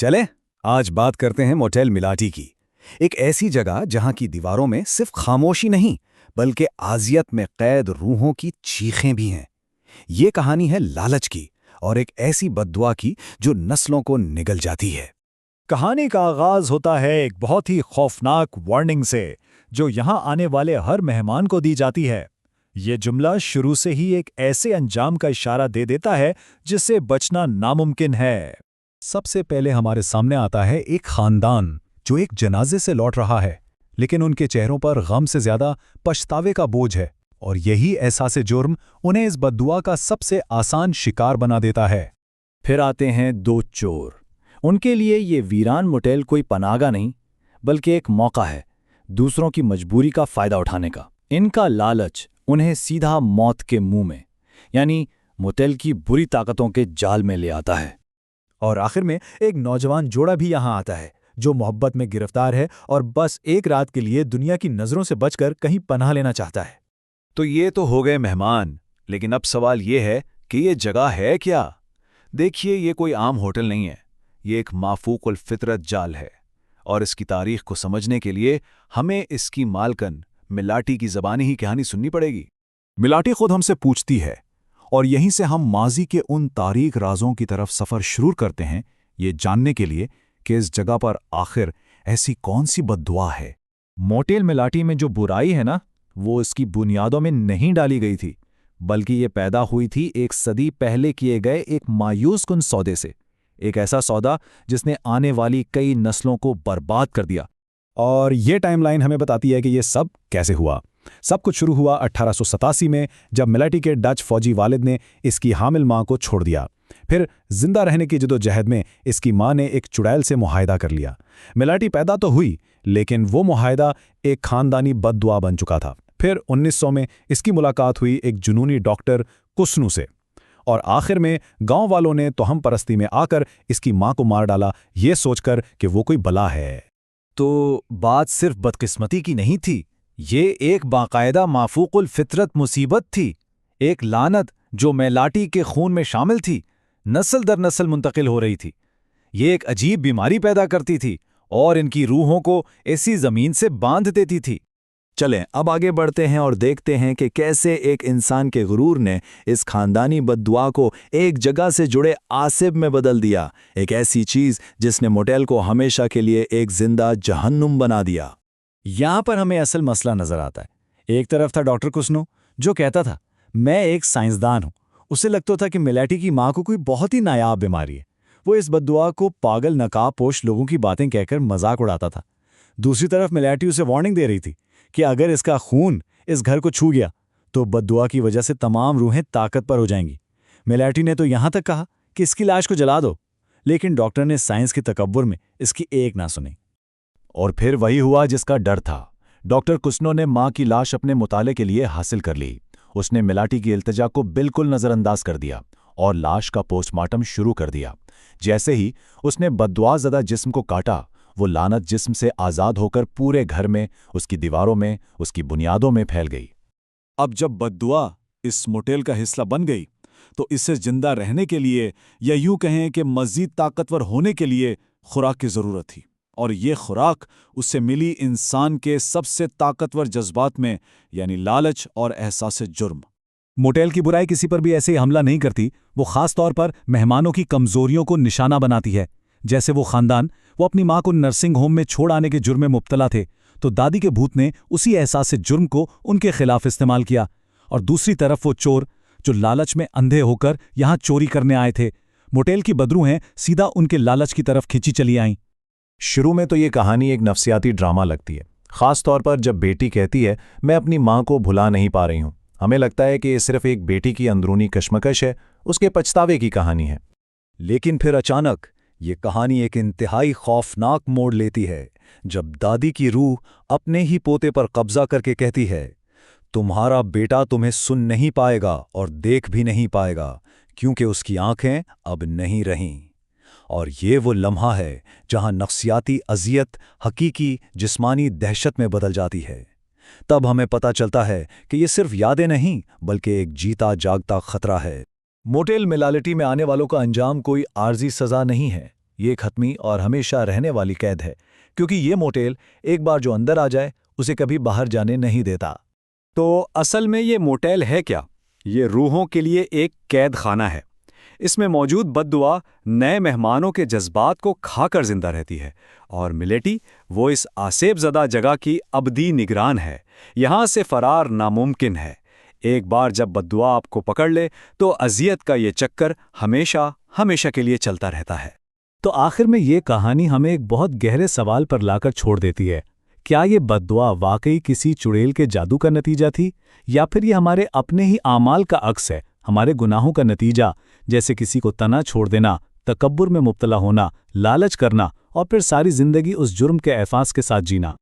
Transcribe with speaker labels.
Speaker 1: चलें, आज बात करते हैं मोटेल मिलाटी की। एक ऐसी जगह जहां की दीवारों में सिर्फ खामोशी नहीं, बल्कि आजियत में कैद रूहों की चीखें भी हैं। ये कहानी है लालच की और एक ऐसी बद्दुआ की जो नस्लों को निगल जाती है।
Speaker 2: कहानी का आगाज होता है एक बहुत ही खौफनाक वार्निंग से, जो यहाँ आने वाले हर मेहमान को दी जाती है। ये जुमला शुरू से ही एक ऐसे अंजाम का इशारा दे देता है जिससे बचना नामुमकिन है। सबसे पहले हमारे सामने आता है एक खानदान जो एक जनाजे से लौट रहा है, लेकिन उनके चेहरों पर गम से ज्यादा पछतावे का बोझ है, और यही एहसास जुर्म उन्हें इस बद्दुआ का सबसे आसान शिकार बना देता है।
Speaker 3: फिर आते हैं दो चोर। उनके लिए ये वीरान मोटेल कोई पनागा नहीं, बल्कि एक मौका है दूसरों की मजबूरी का फायदा उठाने का। इनका लालच उन्हें सीधा मौत के मुंह में, यानी मोटेल की बुरी ताकतों के जाल में ले आता है।
Speaker 2: और आखिर में एक नौजवान जोड़ा भी यहाँ आता है जो मोहब्बत में गिरफ्तार है और बस एक रात के लिए दुनिया की नजरों से बचकर कहीं पनाह लेना चाहता है।
Speaker 1: तो ये तो हो गए मेहमान, लेकिन अब सवाल ये है कि ये जगह है क्या? देखिए, ये कोई आम होटल नहीं है, ये एक माफूकुल फितरत जाल है। और इसकी तारीख को समझने के लिए हमें इसकी मालकन मिलाटी की ज़बानी ही कहानी सुननी पड़ेगी।
Speaker 2: मिलाटी खुद हमसे पूछती है, और यहीं से हम माजी के उन तारीख राजों की तरफ सफ़र शुरू करते हैं, ये जानने के लिए कि इस जगह पर आखिर ऐसी कौन सी बद्दुआ है। मोटेल मिलाटी में जो बुराई है ना, वो इसकी बुनियादों में नहीं डाली गई थी, बल्कि ये पैदा हुई थी एक सदी पहले किए गए एक मायूस कुन सौदे से। एक ऐसा सौदा जिसने आने वाली कई नस्लों को बर्बाद कर दिया। और ये टाइमलाइन हमें बताती है कि ये सब कैसे हुआ। सब कुछ शुरू हुआ 1887 में, जब मिलाटी के डच फौजी वालिद ने इसकी हामिल मां को छोड़ दिया। फिर जिंदा रहने की जदोजहद में इसकी मां ने एक चुड़ैल से मुआहदा कर लिया। मिलाटी पैदा तो हुई, लेकिन वो मुआहदा एक खानदानी बद्दुआ बन चुका था। फिर 1900 में इसकी मुलाकात हुई एक जुनूनी डॉक्टर कुस्नू से, और आखिर में गांव वालों ने तोहम परस्ती में आकर इसकी मां को मार डाला, ये सोचकर कि वो कोई बला है।
Speaker 3: तो बात सिर्फ बदकिस्मती की नहीं थी, ये एक बाकायदा माफूकुल फितरत मुसीबत थी, एक लानत जो मिलाटी के खून में शामिल थी, नस्ल दर नस्ल मुंतकिल हो रही थी। ये एक अजीब बीमारी पैदा करती थी और इनकी रूहों को ऐसी जमीन से बांध देती थी।
Speaker 2: चलें अब आगे बढ़ते हैं और देखते हैं कि कैसे एक इंसान के गुरूर ने इस खानदानी बद्दुआ को एक जगह से जुड़े आसिब में बदल दिया, एक ऐसी चीज जिसने मोटेल को हमेशा के लिए एक जिंदा जहन्नुम बना दिया।
Speaker 3: यहां पर हमें असल मसला नजर आता है। एक तरफ था डॉक्टर कुस्नू, जो कहता था मैं एक साइंसदान हूं। उसे लगता था कि मिलाटी की मां को कोई बहुत ही नायाब बीमारी है। वो इस बद्दुआ को पागल नकाबपोश लोगों की बातें कहकर मजाक उड़ाता था। दूसरी तरफ मिलाटी उसे वार्निंग दे रही थी कि अगर इसका खून इस घर को छू गया तो बद्दुआ की वजह से तमाम रूहें ताकतवर हो जाएंगी। मिलाटी ने तो यहां तक कहा कि इसकी लाश को जला दो, लेकिन डॉक्टर ने साइंस के तकब्बुर में इसकी एक ना सुनी।
Speaker 2: और फिर वही हुआ जिसका डर था। डॉक्टर कुस्नो ने मां की लाश अपने मुताले के लिए हासिल कर ली। उसने मिलाटी की इल्तिजा को बिल्कुल नजरअंदाज कर दिया और लाश का पोस्टमार्टम शुरू कर दिया। जैसे ही उसने बद्दुआज़दा जिस्म को काटा, वो लानत जिस्म से आज़ाद होकर पूरे घर में, उसकी दीवारों में, उसकी बुनियादों में फैल गई। अब जब बद्दुआ इस मोटेल का हिस्सा बन गई, तो इसे जिंदा रहने के लिए, या यूं कहें कि मज़ीद ताकतवर होने के लिए, खुराक की ज़रूरत थी। और ये खुराक उससे मिली इंसान के सबसे ताकतवर जज्बात में, यानी लालच और एहसास जुर्म। मोटेल की बुराई किसी पर भी ऐसे ही हमला नहीं करती, वो खास तौर पर मेहमानों की कमजोरियों को निशाना बनाती है। जैसे वो खानदान, वो अपनी मां को नर्सिंग होम में छोड़ आने के जुर्म में मुब्तला थे, तो दादी के भूत ने उसी एहसास जुर्म को उनके खिलाफ इस्तेमाल किया। और दूसरी तरफ वो चोर जो लालच में अंधे होकर यहां चोरी करने आए थे, मोटेल की बदरूहें सीधा उनके लालच की तरफ खिंची चली आईं।
Speaker 4: शुरू में तो ये कहानी एक नफ्सियाती ड्रामा लगती है, खास तौर पर जब बेटी कहती है मैं अपनी मां को भुला नहीं पा रही हूं। हमें लगता है कि ये सिर्फ एक बेटी की अंदरूनी कश्मकश है, उसके पछतावे की कहानी है।
Speaker 3: लेकिन फिर अचानक ये कहानी एक इंतहाई खौफनाक मोड़ लेती है, जब दादी की रूह अपने ही पोते पर कब्जा करके कहती है, तुम्हारा बेटा तुम्हें सुन नहीं पाएगा और देख भी नहीं पाएगा, क्योंकि उसकी आंखें अब नहीं रहीं। और ये वो लम्हा है जहां नफ्सियाती अजियत हकीकी जिस्मानी दहशत में बदल जाती है। तब हमें पता चलता है कि ये सिर्फ यादें नहीं, बल्कि एक जीता जागता खतरा है। मोटेल मिलालिटी में आने वालों का अंजाम कोई आर्जी सजा नहीं है,
Speaker 1: ये खत्मी और हमेशा रहने वाली कैद है, क्योंकि ये मोटेल एक बार जो अंदर आ जाए उसे कभी बाहर जाने नहीं देता।
Speaker 3: तो असल में ये मोटेल है क्या? ये रूहों के लिए एक कैद खाना है। इसमें मौजूद बद्दुआ नए मेहमानों के जज्बात को खाकर जिंदा रहती है, और मिलेटी वो इस आसेबज़दा जगह की अबदी निगरान है। यहाँ से फरार नामुमकिन है। एक बार जब बद्दुआ आपको पकड़ ले तो अजियत का ये चक्कर हमेशा हमेशा के लिए चलता रहता है।
Speaker 2: तो आखिर में ये कहानी हमें एक बहुत गहरे सवाल पर लाकर छोड़ देती है। क्या ये बद्दुआ वाकई किसी चुड़ैल के जादू का नतीजा थी, या फिर ये हमारे अपने ही आमाल का अक्स है, हमारे गुनाहों का नतीजा, जैसे किसी को तना छोड़ देना, तकब्बुर में मुब्तला होना, लालच करना और फिर सारी जिंदगी उस जुर्म के एहसास के साथ जीना।